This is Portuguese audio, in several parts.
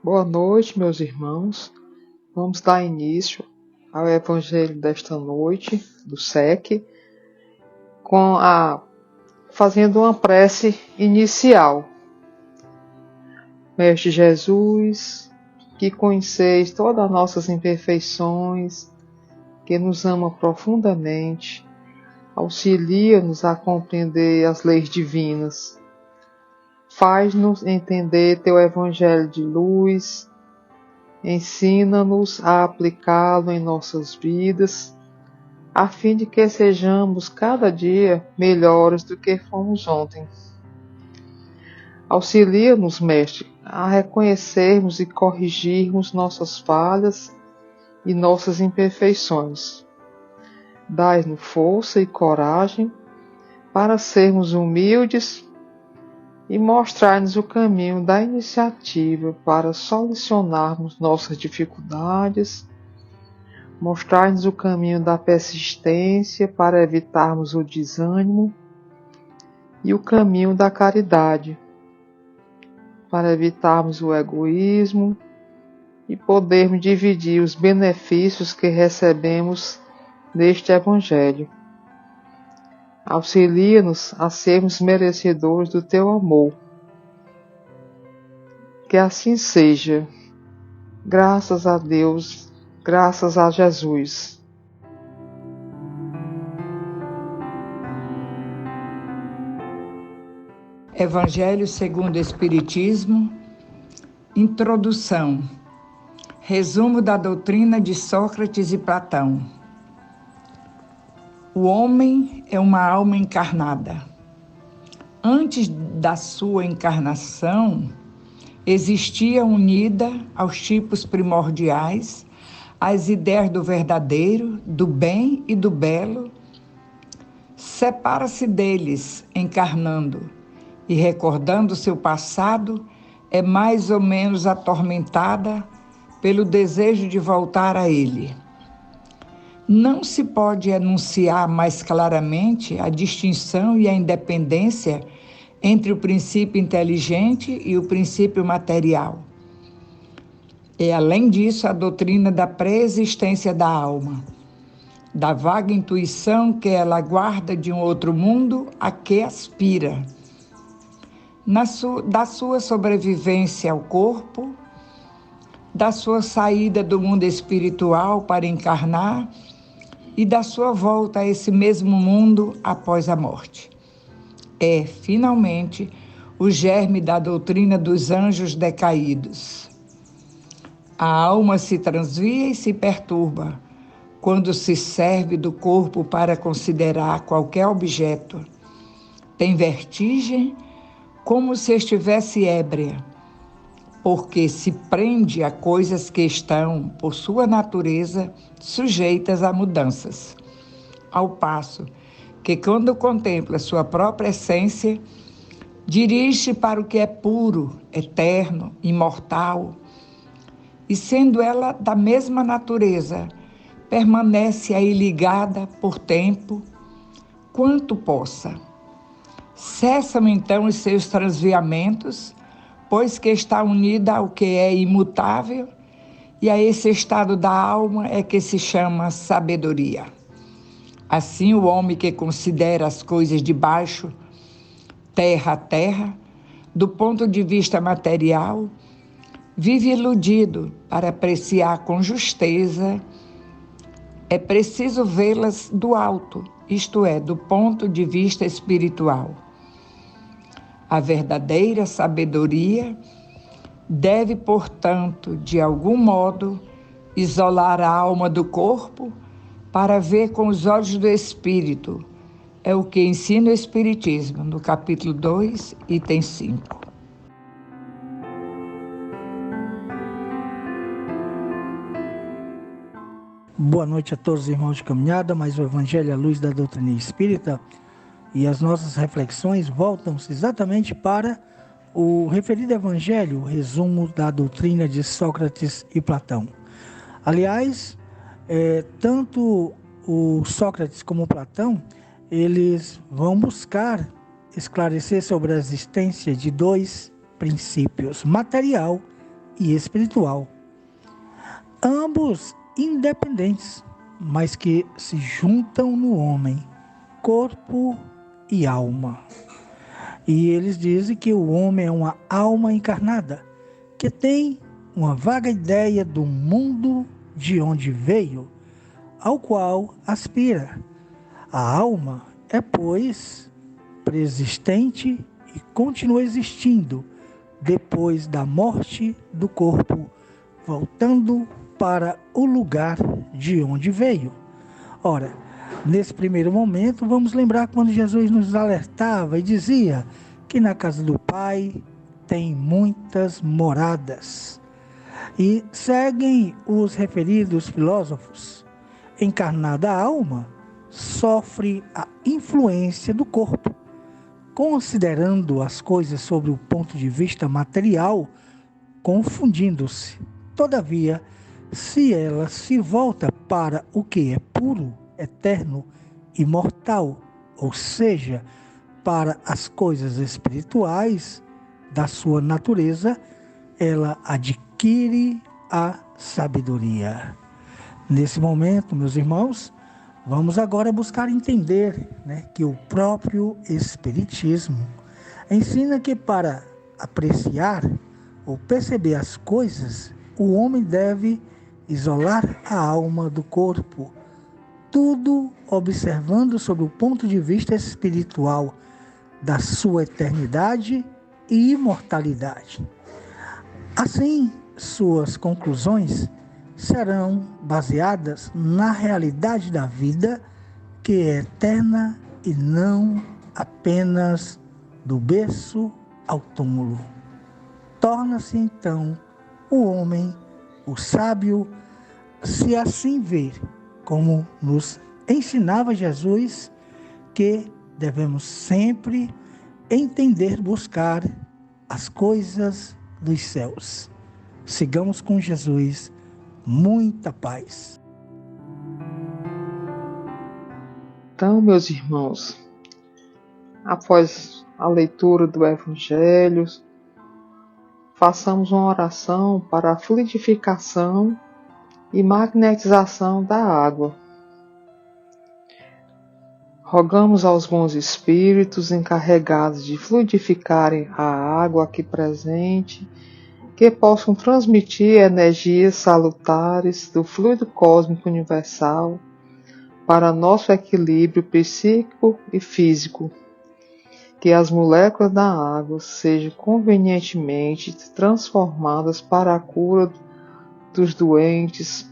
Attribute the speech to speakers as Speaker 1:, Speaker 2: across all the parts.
Speaker 1: Boa noite, meus irmãos. Vamos dar início ao Evangelho desta noite, do SEC, fazendo uma prece inicial. Mestre Jesus, que conheceis todas as nossas imperfeições, que nos ama profundamente, auxilia-nos a compreender as leis divinas. Faz-nos entender teu Evangelho de luz, ensina-nos a aplicá-lo em nossas vidas, a fim de que sejamos cada dia melhores do que fomos ontem. Auxilia-nos, Mestre, a reconhecermos e corrigirmos nossas falhas e nossas imperfeições. Dai-nos força e coragem para sermos humildes e mostrar-nos o caminho da iniciativa para solucionarmos nossas dificuldades, mostrar-nos o caminho da persistência para evitarmos o desânimo e o caminho da caridade para evitarmos o egoísmo e podermos dividir os benefícios que recebemos neste Evangelho. Auxilia-nos a sermos merecedores do teu amor. Que assim seja. Graças a Deus, graças a Jesus.
Speaker 2: Evangelho segundo o Espiritismo, Introdução. Resumo da doutrina de Sócrates e Platão. O homem é uma alma encarnada. Antes da sua encarnação, existia unida aos tipos primordiais, às ideias do verdadeiro, do bem e do belo. Separa-se deles, encarnando, e recordando seu passado, é mais ou menos atormentada pelo desejo de voltar a ele. Não se pode enunciar mais claramente a distinção e a independência entre o princípio inteligente e o princípio material. É, além disso, a doutrina da pré-existência da alma, da vaga intuição que ela guarda de um outro mundo a que aspira, da sua sobrevivência ao corpo, da sua saída do mundo espiritual para encarnar e da sua volta a esse mesmo mundo após a morte. É, finalmente, o germe da doutrina dos anjos decaídos. A alma se transvia e se perturba quando se serve do corpo para considerar qualquer objeto. Tem vertigem como se estivesse ébria, porque se prende a coisas que estão, por sua natureza, sujeitas a mudanças. Ao passo que, quando contempla sua própria essência, dirige para o que é puro, eterno, imortal, e sendo ela da mesma natureza, permanece aí ligada por tempo, quanto possa. Cessam então os seus transviamentos, pois que está unida ao que é imutável, e a esse estado da alma é que se chama sabedoria. Assim, o homem que considera as coisas de baixo, terra a terra, do ponto de vista material, vive iludido. Para apreciar com justeza, é preciso vê-las do alto, isto é, do ponto de vista espiritual. A verdadeira sabedoria deve, portanto, de algum modo, isolar a alma do corpo para ver com os olhos do espírito. É o que ensina o Espiritismo, no capítulo 2, item 5.
Speaker 3: Boa noite a todos os irmãos de caminhada, mais o Evangelho à luz da doutrina espírita. E as nossas reflexões voltam-se exatamente para o referido Evangelho, o resumo da doutrina de Sócrates e Platão. Aliás, tanto o Sócrates como o Platão, eles vão buscar esclarecer sobre a existência de dois princípios, material e espiritual, ambos independentes, mas que se juntam no homem, corpo e alma. E eles dizem que o homem é uma alma encarnada, que tem uma vaga ideia do mundo de onde veio, ao qual aspira. A alma é, pois, preexistente e continua existindo depois da morte do corpo, voltando para o lugar de onde veio. Ora, nesse primeiro momento, vamos lembrar quando Jesus nos alertava e dizia que na casa do Pai tem muitas moradas. E seguem os referidos filósofos. Encarnada a alma sofre a influência do corpo, considerando as coisas sob o ponto de vista material, confundindo-se. Todavia, se ela se volta para o que é puro, eterno, imortal, ou seja, para as coisas espirituais da sua natureza, ela adquire a sabedoria. Nesse momento, meus irmãos, vamos agora buscar entender, que o próprio Espiritismo ensina que para apreciar ou perceber as coisas, o homem deve isolar a alma do corpo, tudo observando sob o ponto de vista espiritual da sua eternidade e imortalidade. Assim, suas conclusões serão baseadas na realidade da vida, que é eterna e não apenas do berço ao túmulo. Torna-se então o homem, o sábio, se assim ver, como nos ensinava Jesus, que devemos sempre entender, buscar as coisas dos céus. Sigamos com Jesus. Muita paz.
Speaker 1: Então, meus irmãos, após a leitura do Evangelho, façamos uma oração para a fluidificação e magnetização da água. Rogamos aos bons espíritos encarregados de fluidificarem a água aqui presente, que possam transmitir energias salutares do fluido cósmico universal para nosso equilíbrio psíquico e físico, que as moléculas da água sejam convenientemente transformadas para a cura dos doentes,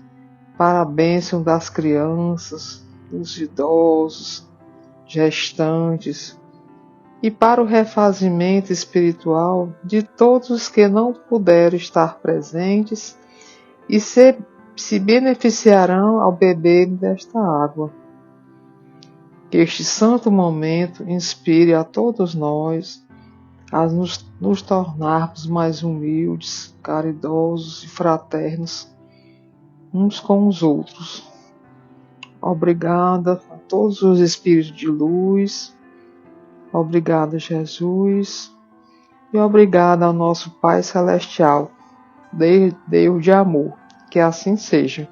Speaker 1: para a bênção das crianças, dos idosos, gestantes, e para o refazimento espiritual de todos os que não puderam estar presentes e se beneficiarão ao beber desta água. Que este santo momento inspire a todos nós a nos tornarmos mais humildes, caridosos e fraternos uns com os outros. Obrigada a todos os espíritos de luz. Obrigada, Jesus, e obrigada ao nosso Pai Celestial, Deus de amor, que assim seja.